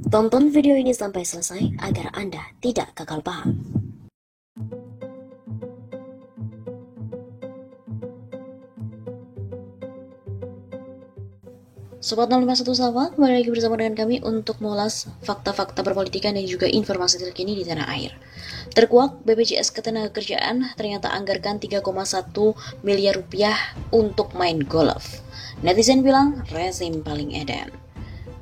Tonton video ini sampai selesai agar Anda tidak gagal paham. Sobat 051 Salva, kembali lagi bersama dengan kami untuk mengulas fakta-fakta perpolitikan dan juga informasi terkini di tanah air. Terkuak, BPJS Ketenagakerjaan ternyata anggarkan 3,1 miliar rupiah untuk main golf. Netizen bilang rezim paling edan.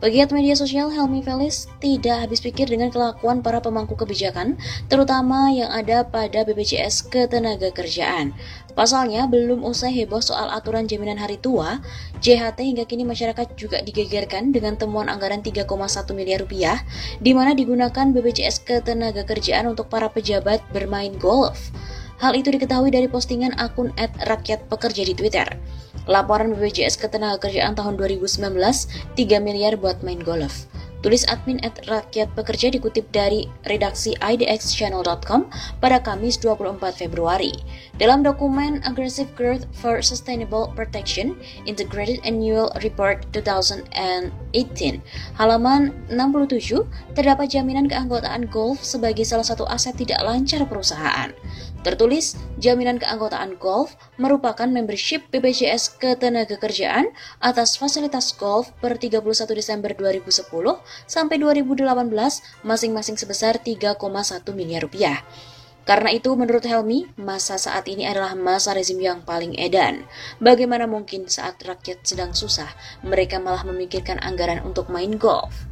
Pegiat media sosial Helmi Felis tidak habis pikir dengan kelakuan para pemangku kebijakan, terutama yang ada pada BPJS Ketenagakerjaan. Pasalnya, belum usai heboh soal aturan jaminan hari tua, JHT hingga kini masyarakat juga digegerkan dengan temuan anggaran 3,1 miliar rupiah, di mana digunakan BPJS Ketenagakerjaan untuk para pejabat bermain golf. Hal itu diketahui dari postingan akun @rakyatpekerja di Twitter. Laporan BPJS Ketenagakerjaan tahun 2019, 3 miliar buat main golf. Tulis admin @rakyatpekerja dikutip dari redaksi idxchannel.com pada Kamis 24 Februari. Dalam dokumen Aggressive Growth for Sustainable Protection Integrated Annual Report 2018, halaman 67, terdapat jaminan keanggotaan golf sebagai salah satu aset tidak lancar perusahaan. Tertulis, jaminan keanggotaan golf merupakan membership BPJS Ketenagakerjaan atas fasilitas golf per 31 Desember 2010 sampai 2018 masing-masing sebesar 3,1 miliar rupiah. Karena itu, menurut Helmi, masa saat ini adalah masa rezim yang paling edan. Bagaimana mungkin saat rakyat sedang susah, mereka malah memikirkan anggaran untuk main golf?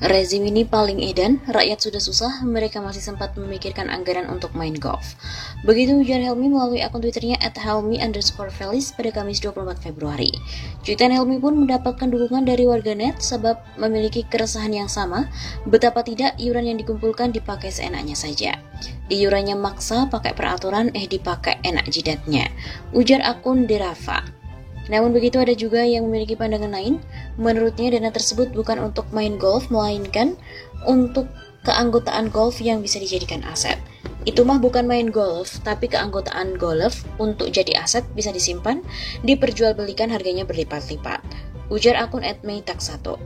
Rezim ini paling edan, rakyat sudah susah, mereka masih sempat memikirkan anggaran untuk main golf. Begitu ujar Helmi melalui akun Twitternya @helmi_felis pada Kamis 24 Februari. Cuitan Helmi pun mendapatkan dukungan dari warganet sebab memiliki keresahan yang sama, betapa tidak iuran yang dikumpulkan dipakai seenaknya saja. Iurannya maksa pakai peraturan, dipakai enak jidatnya, ujar akun Derafa. Namun begitu ada juga yang memiliki pandangan lain. Menurutnya dana tersebut bukan untuk main golf, melainkan untuk keanggotaan golf yang bisa dijadikan aset. Itu mah bukan main golf, tapi keanggotaan golf untuk jadi aset bisa disimpan, diperjualbelikan harganya berlipat-lipat, ujar akun @meitak1.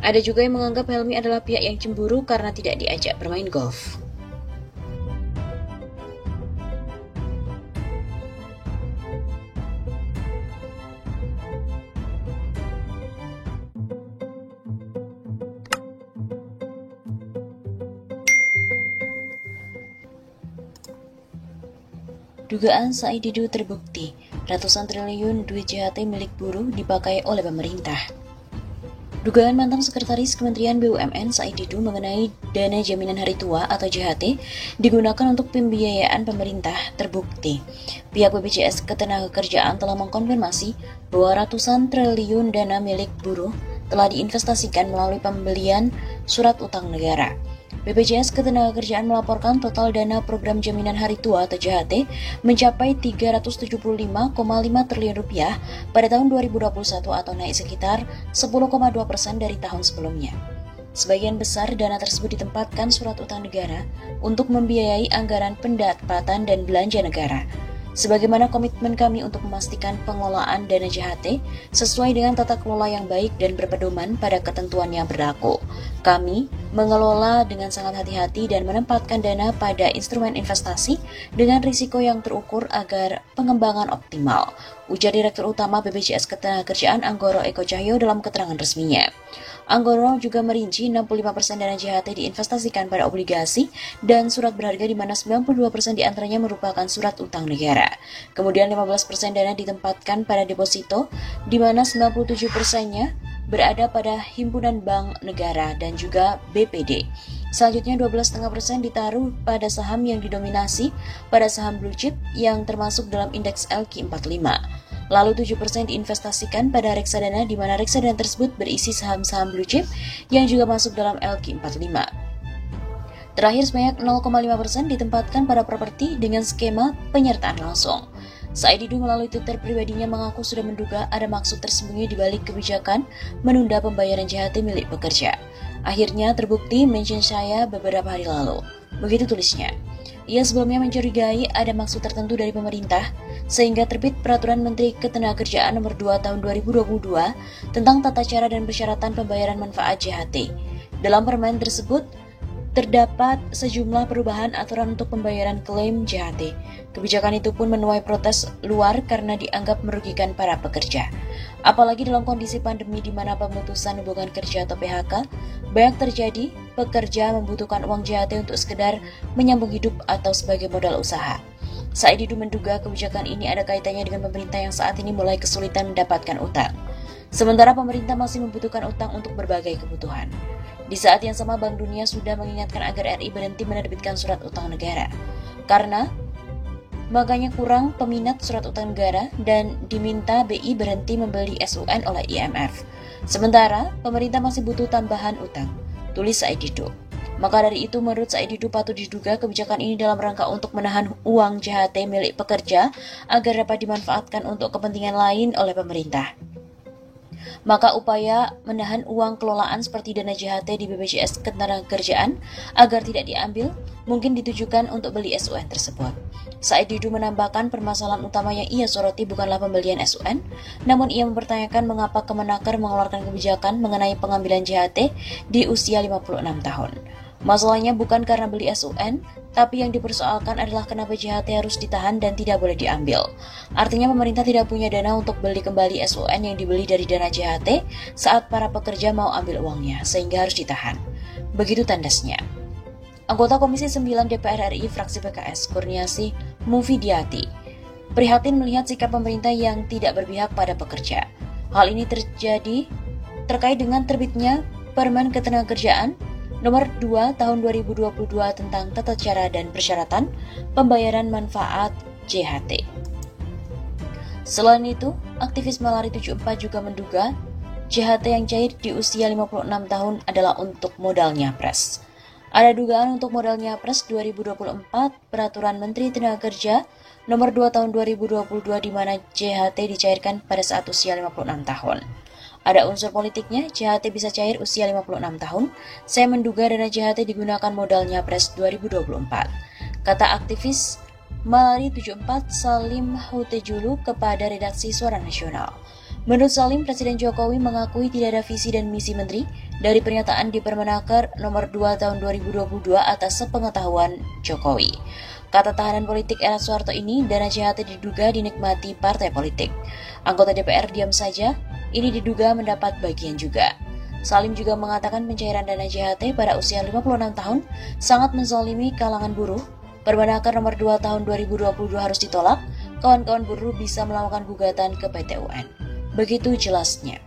Ada juga yang menganggap Helmi adalah pihak yang cemburu karena tidak diajak bermain golf. Dugaan Said Didu terbukti, ratusan triliun duit JHT milik buruh dipakai oleh pemerintah. Dugaan mantan Sekretaris Kementerian BUMN Said Didu mengenai dana jaminan hari tua atau JHT digunakan untuk pembiayaan pemerintah terbukti. Pihak BPJS Ketenagakerjaan telah mengkonfirmasi bahwa ratusan triliun dana milik buruh telah diinvestasikan melalui pembelian surat utang negara. BPJS Ketenagakerjaan melaporkan total dana program jaminan hari tua atau JHT mencapai 375,5 triliun rupiah pada tahun 2021 atau naik sekitar 10,2% dari tahun sebelumnya. Sebagian besar dana tersebut ditempatkan surat utang negara untuk membiayai anggaran pendapatan dan belanja negara. Sebagaimana komitmen kami untuk memastikan pengelolaan dana JHT sesuai dengan tata kelola yang baik dan berpedoman pada ketentuan yang berlaku. Kami mengelola dengan sangat hati-hati dan menempatkan dana pada instrumen investasi dengan risiko yang terukur agar pengembangan optimal, ujar Direktur Utama BPJS Ketenagakerjaan Anggoro Eko Cahyo dalam keterangan resminya. Anggoro juga merinci 65% dana JHT diinvestasikan pada obligasi dan surat berharga di mana 92% diantaranya merupakan surat utang negara. Kemudian 15% dana ditempatkan pada deposito di mana 97%-nya berada pada himpunan bank negara dan juga BPD. Selanjutnya 12,5% ditaruh pada saham yang didominasi pada saham blue chip yang termasuk dalam indeks LQ45. Lalu 7% diinvestasikan pada reksadana di mana reksadana tersebut berisi saham-saham blue chip yang juga masuk dalam LQ45. Terakhir sebanyak 0,5% ditempatkan pada properti dengan skema penyertaan langsung. Said Didu melalui Twitter pribadinya mengaku sudah menduga ada maksud tersembunyi di balik kebijakan menunda pembayaran JHT milik pekerja. Akhirnya terbukti mention saya beberapa hari lalu. Begitu tulisnya. Ia sebelumnya mencurigai ada maksud tertentu dari pemerintah, sehingga terbit Peraturan Menteri Ketenagakerjaan Nomor 2 Tahun 2022 tentang tata cara dan persyaratan pembayaran manfaat JHT. Dalam permen tersebut, terdapat sejumlah perubahan aturan untuk pembayaran klaim JHT. Kebijakan itu pun menuai protes luar karena dianggap merugikan para pekerja. Apalagi dalam kondisi pandemi di mana pemutusan hubungan kerja atau PHK banyak terjadi, pekerja membutuhkan uang JHT untuk sekedar menyambung hidup atau sebagai modal usaha. Said Didu menduga kebijakan ini ada kaitannya dengan pemerintah yang saat ini mulai kesulitan mendapatkan utang. Sementara pemerintah masih membutuhkan utang untuk berbagai kebutuhan. Di saat yang sama, Bank Dunia sudah mengingatkan agar RI berhenti menerbitkan surat utang negara. Karena makanya kurang peminat surat utang negara dan diminta BI berhenti membeli SUN oleh IMF. Sementara, pemerintah masih butuh tambahan utang, tulis Said Didu. Maka dari itu, menurut Said Didu patut diduga kebijakan ini dalam rangka untuk menahan uang JHT milik pekerja agar dapat dimanfaatkan untuk kepentingan lain oleh pemerintah. Maka upaya menahan uang kelolaan seperti dana JHT di BPJS Ketenagakerjaan agar tidak diambil mungkin ditujukan untuk beli SUN tersebut. Said Didu menambahkan permasalahan utama yang ia soroti bukanlah pembelian SUN, namun ia mempertanyakan mengapa Kemenaker mengeluarkan kebijakan mengenai pengambilan JHT di usia 56 tahun. Masalahnya bukan karena beli SUN, tapi yang dipersoalkan adalah kenapa JHT harus ditahan dan tidak boleh diambil. Artinya pemerintah tidak punya dana untuk beli kembali SUN yang dibeli dari dana JHT saat para pekerja mau ambil uangnya, sehingga harus ditahan. Begitu tandasnya. Anggota Komisi 9 DPR RI fraksi PKS, Kurniasih Mufidiati, prihatin melihat sikap pemerintah yang tidak berpihak pada pekerja. Hal ini terjadi terkait dengan terbitnya Permen Ketenagakerjaan Nomor 2 Tahun 2022 tentang tata cara dan persyaratan pembayaran manfaat JHT. Selain itu, aktivis Malari 74 juga menduga JHT yang cair di usia 56 tahun adalah untuk modal nyapres. Ada dugaan untuk modal nyapres 2024 Peraturan Menteri Tenaga Nomor 2 Tahun 2022 di mana JHT dicairkan pada saat usia 56 tahun. Ada unsur politiknya, JHT bisa cair usia 56 tahun. Saya menduga dana JHT digunakan modal nyapres 2024. Kata aktivis Malari 74 Salim Hutejulu kepada redaksi Suara Nasional. Menurut Salim, Presiden Jokowi mengakui tidak ada visi dan misi menteri dari pernyataan di Permenaker Nomor 2 Tahun 2022 atas sepengetahuan Jokowi. Kata tahanan politik era Soeharto ini, dana JHT diduga dinikmati partai politik. Anggota DPR diam saja, ini diduga mendapat bagian juga. Salim juga mengatakan pencairan dana JHT pada usia 56 tahun sangat menzalimi kalangan buruh. Permenaker Nomor 2 Tahun 2022 harus ditolak, kawan-kawan buruh bisa melakukan gugatan ke PT UN. Begitu jelasnya.